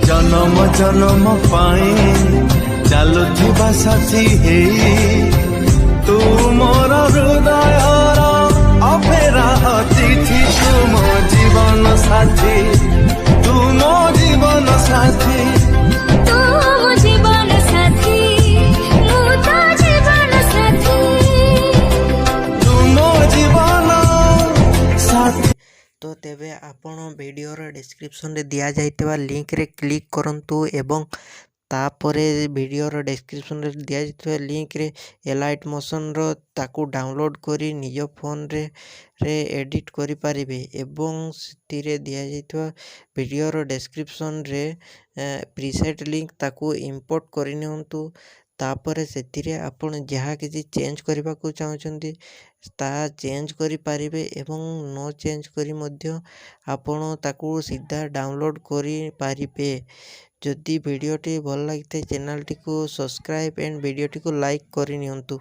जन्म जन्म पाई चालुथिबा साथी हेई तू मोर हृदयर अपेरा अतिथि तू मो जीवन साथी तू मो जीवन साथी तू मो जीवन साथी मु तो जीवन साथी तू मो जीवन साथी। तो तेबे आपण वीडियोर डिस्क्रिप्शन रे दिया जाइतबा लिंक रे क्लिक करंतु एवं तापरे वीडियोर डिस्क्रिप्शन रे दिया जाइतबा लिंक रे एलाइट मोशन रो ताकू डाउनलोड करी निज फोन रे एडिट करि पारिबे एवं सितिरे दिया जाइतबा वीडियोर डिस्क्रिप्शन रे प्रीसेट लिंक ताकू इंपोर्ट करि नियंतु। तापरे सेतिरे आपण जहाँ किसी चेंज करबा को चाहउछंती ता चेंज करि पारिबे एवं नो चेंज करी मध्य आपण ताकू सीधा डाउनलोड करि पारिबे। जदि वीडियोटी भल लगिथे चैनल टी को सब्सक्राइब एंड वीडियोटी को लाइक करि नियंतु।